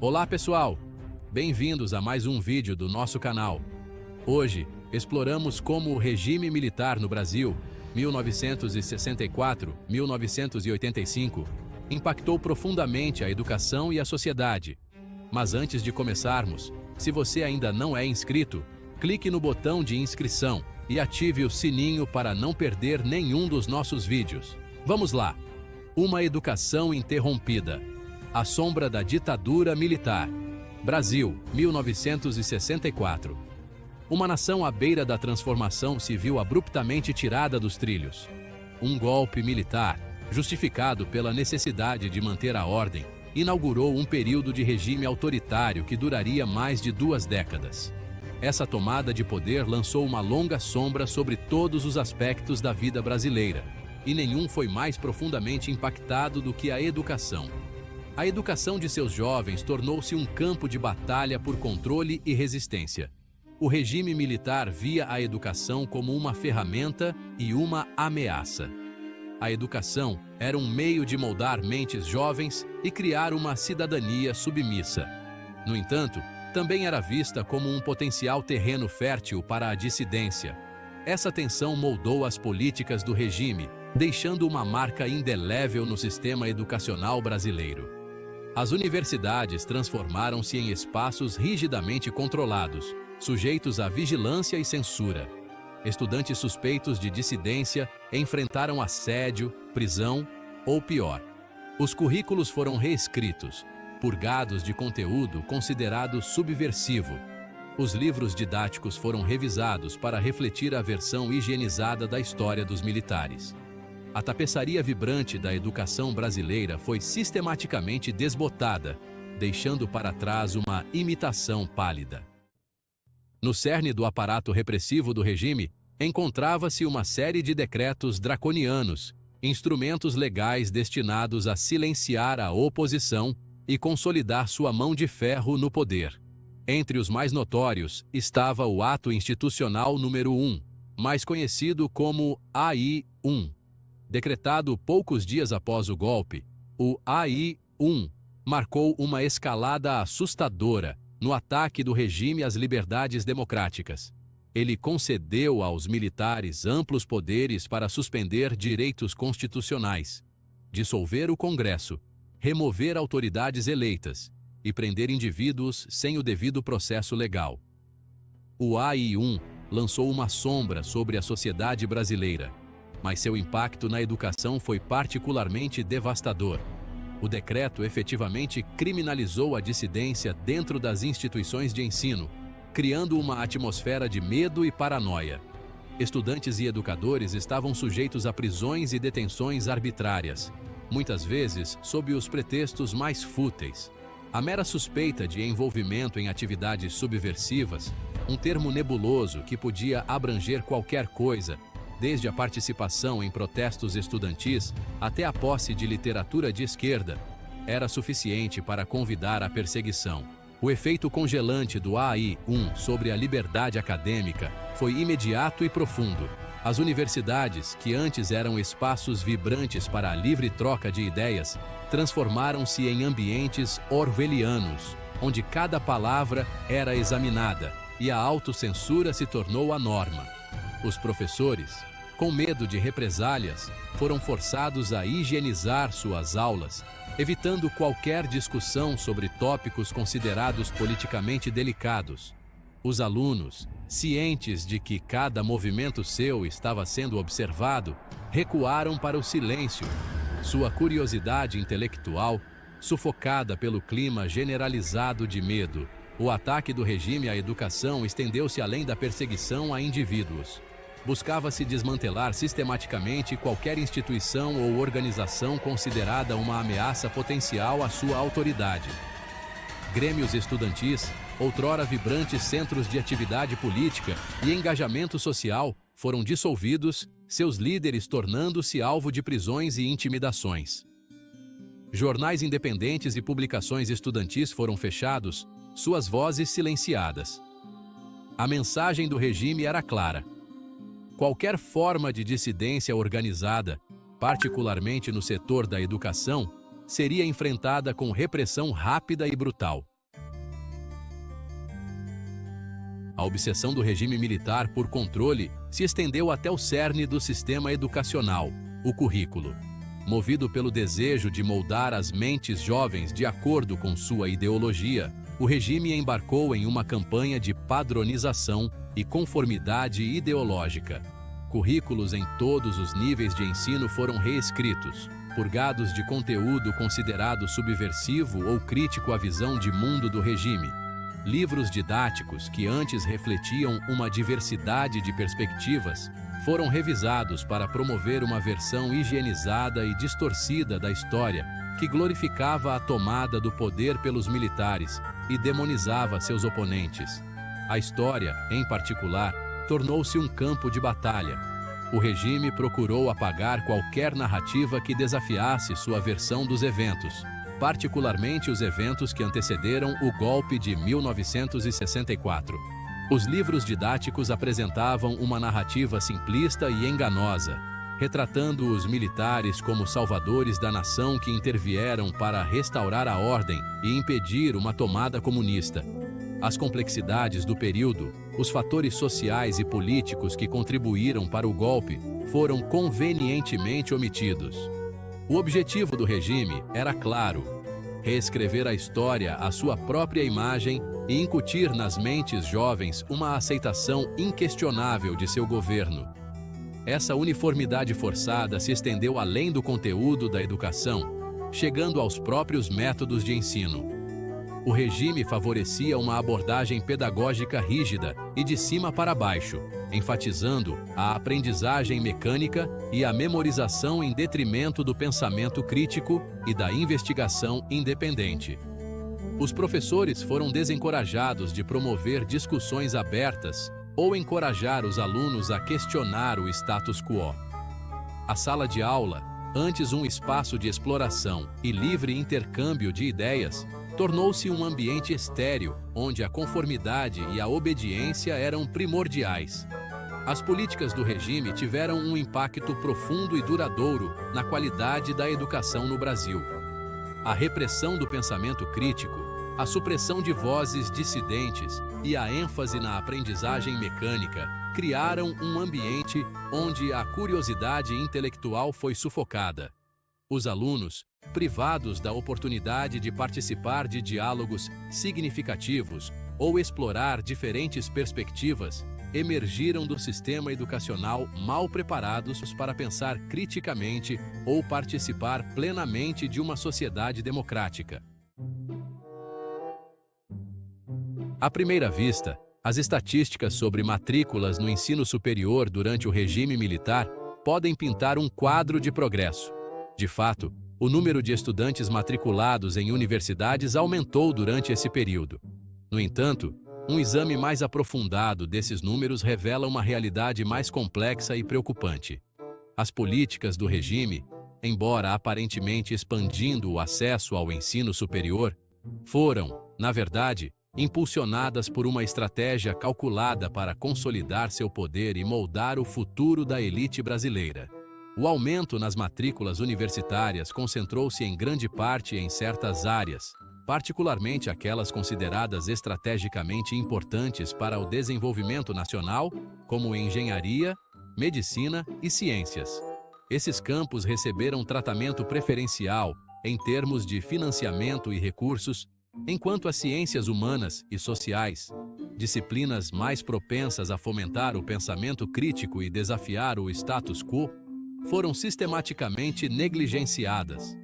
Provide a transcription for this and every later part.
Olá pessoal, bem-vindos a mais um vídeo do nosso canal. Hoje, exploramos como o regime militar no Brasil, 1964-1985, impactou profundamente a educação e a sociedade. Mas antes de começarmos, se você ainda não é inscrito, clique no botão de inscrição e ative o sininho para não perder nenhum dos nossos vídeos. Vamos lá! Uma educação interrompida. A sombra da ditadura militar. Brasil, 1964. Uma nação à beira da transformação se viu abruptamente tirada dos trilhos. Um golpe militar, justificado pela necessidade de manter a ordem, inaugurou um período de regime autoritário que duraria mais de 2 décadas. Essa tomada de poder lançou uma longa sombra sobre todos os aspectos da vida brasileira, e nenhum foi mais profundamente impactado do que a educação. A educação de seus jovens tornou-se um campo de batalha por controle e resistência. O regime militar via a educação como uma ferramenta e uma ameaça. A educação era um meio de moldar mentes jovens e criar uma cidadania submissa. No entanto, também era vista como um potencial terreno fértil para a dissidência. Essa tensão moldou as políticas do regime, deixando uma marca indelével no sistema educacional brasileiro. As universidades transformaram-se em espaços rigidamente controlados, sujeitos à vigilância e censura. Estudantes suspeitos de dissidência enfrentaram assédio, prisão ou pior. Os currículos foram reescritos, purgados de conteúdo considerado subversivo. Os livros didáticos foram revisados para refletir a versão higienizada da história dos militares. A tapeçaria vibrante da educação brasileira foi sistematicamente desbotada, deixando para trás uma imitação pálida. No cerne do aparato repressivo do regime, encontrava-se uma série de decretos draconianos, instrumentos legais destinados a silenciar a oposição e consolidar sua mão de ferro no poder. Entre os mais notórios estava o Ato Institucional número 1, mais conhecido como AI-1. Decretado poucos dias após o golpe, o AI-1 marcou uma escalada assustadora no ataque do regime às liberdades democráticas. Ele concedeu aos militares amplos poderes para suspender direitos constitucionais, dissolver o Congresso, remover autoridades eleitas e prender indivíduos sem o devido processo legal. O AI-1 lançou uma sombra sobre a sociedade brasileira, mas seu impacto na educação foi particularmente devastador. O decreto efetivamente criminalizou a dissidência dentro das instituições de ensino, criando uma atmosfera de medo e paranoia. Estudantes e educadores estavam sujeitos a prisões e detenções arbitrárias, muitas vezes sob os pretextos mais fúteis. A mera suspeita de envolvimento em atividades subversivas, um termo nebuloso que podia abranger qualquer coisa, desde a participação em protestos estudantis até a posse de literatura de esquerda, era suficiente para convidar à perseguição. O efeito congelante do AI-1 sobre a liberdade acadêmica foi imediato e profundo. As universidades, que antes eram espaços vibrantes para a livre troca de ideias, transformaram-se em ambientes orwellianos, onde cada palavra era examinada e a autocensura se tornou a norma. Os professores, com medo de represálias, foram forçados a higienizar suas aulas, evitando qualquer discussão sobre tópicos considerados politicamente delicados. Os alunos, cientes de que cada movimento seu estava sendo observado, recuaram para o silêncio. Sua curiosidade intelectual, sufocada pelo clima generalizado de medo, o ataque do regime à educação estendeu-se além da perseguição a indivíduos. Buscava-se desmantelar sistematicamente qualquer instituição ou organização considerada uma ameaça potencial à sua autoridade. Grêmios estudantis, outrora vibrantes centros de atividade política e engajamento social, foram dissolvidos, seus líderes tornando-se alvo de prisões e intimidações. Jornais independentes e publicações estudantis foram fechados, suas vozes silenciadas. A mensagem do regime era clara. Qualquer forma de dissidência organizada, particularmente no setor da educação, seria enfrentada com repressão rápida e brutal. A obsessão do regime militar por controle se estendeu até o cerne do sistema educacional, o currículo. Movido pelo desejo de moldar as mentes jovens de acordo com sua ideologia, o regime embarcou em uma campanha de padronização e conformidade ideológica. Currículos em todos os níveis de ensino foram reescritos, purgados de conteúdo considerado subversivo ou crítico à visão de mundo do regime. Livros didáticos que antes refletiam uma diversidade de perspectivas foram revisados para promover uma versão higienizada e distorcida da história que glorificava a tomada do poder pelos militares e demonizava seus oponentes. A história, em particular, tornou-se um campo de batalha. O regime procurou apagar qualquer narrativa que desafiasse sua versão dos eventos, particularmente os eventos que antecederam o golpe de 1964. Os livros didáticos apresentavam uma narrativa simplista e enganosa, retratando os militares como salvadores da nação que intervieram para restaurar a ordem e impedir uma tomada comunista. As complexidades do período, os fatores sociais e políticos que contribuíram para o golpe, foram convenientemente omitidos. O objetivo do regime era claro: reescrever a história à sua própria imagem e incutir nas mentes jovens uma aceitação inquestionável de seu governo. Essa uniformidade forçada se estendeu além do conteúdo da educação, chegando aos próprios métodos de ensino. O regime favorecia uma abordagem pedagógica rígida e de cima para baixo, enfatizando a aprendizagem mecânica e a memorização em detrimento do pensamento crítico e da investigação independente. Os professores foram desencorajados de promover discussões abertas ou encorajar os alunos a questionar o status quo. A sala de aula, antes um espaço de exploração e livre intercâmbio de ideias, tornou-se um ambiente estéril, onde a conformidade e a obediência eram primordiais. As políticas do regime tiveram um impacto profundo e duradouro na qualidade da educação no Brasil. A repressão do pensamento crítico, a supressão de vozes dissidentes e a ênfase na aprendizagem mecânica criaram um ambiente onde a curiosidade intelectual foi sufocada. Os alunos, privados da oportunidade de participar de diálogos significativos ou explorar diferentes perspectivas, emergiram do sistema educacional mal preparados para pensar criticamente ou participar plenamente de uma sociedade democrática. À primeira vista, as estatísticas sobre matrículas no ensino superior durante o regime militar podem pintar um quadro de progresso. De fato, o número de estudantes matriculados em universidades aumentou durante esse período. No entanto, um exame mais aprofundado desses números revela uma realidade mais complexa e preocupante. As políticas do regime, embora aparentemente expandindo o acesso ao ensino superior, foram, na verdade, impulsionadas por uma estratégia calculada para consolidar seu poder e moldar o futuro da elite brasileira. O aumento nas matrículas universitárias concentrou-se em grande parte em certas áreas, particularmente aquelas consideradas estrategicamente importantes para o desenvolvimento nacional, como engenharia, medicina e ciências. Esses campos receberam tratamento preferencial em termos de financiamento e recursos, enquanto as ciências humanas e sociais, disciplinas mais propensas a fomentar o pensamento crítico e desafiar o status quo, foram sistematicamente negligenciadas.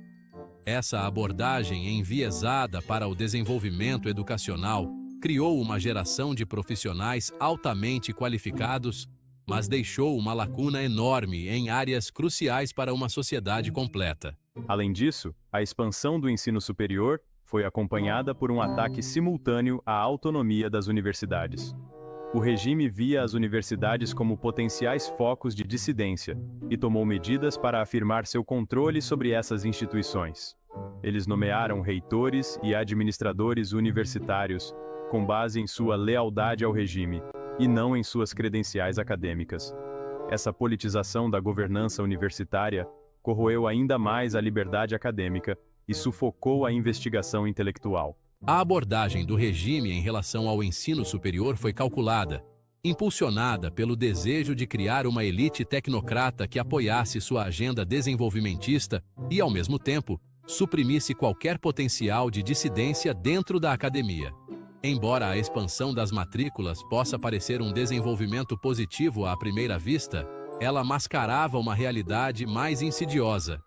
Essa abordagem enviesada para o desenvolvimento educacional criou uma geração de profissionais altamente qualificados, mas deixou uma lacuna enorme em áreas cruciais para uma sociedade completa. Além disso, a expansão do ensino superior foi acompanhada por um ataque simultâneo à autonomia das universidades. O regime via as universidades como potenciais focos de dissidência e tomou medidas para afirmar seu controle sobre essas instituições. Eles nomearam reitores e administradores universitários com base em sua lealdade ao regime e não em suas credenciais acadêmicas. Essa politização da governança universitária corroeu ainda mais a liberdade acadêmica e sufocou a investigação intelectual. A abordagem do regime em relação ao ensino superior foi calculada, impulsionada pelo desejo de criar uma elite tecnocrata que apoiasse sua agenda desenvolvimentista e, ao mesmo tempo, suprimisse qualquer potencial de dissidência dentro da academia. Embora a expansão das matrículas possa parecer um desenvolvimento positivo à primeira vista, ela mascarava uma realidade mais insidiosa: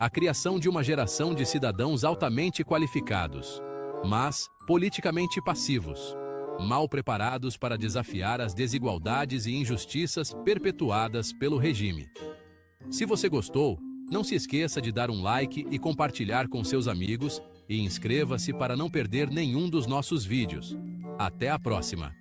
a criação de uma geração de cidadãos altamente qualificados, mas politicamente passivos, mal preparados para desafiar as desigualdades e injustiças perpetuadas pelo regime. Se você gostou, não se esqueça de dar um like e compartilhar com seus amigos, e inscreva-se para não perder nenhum dos nossos vídeos. Até a próxima!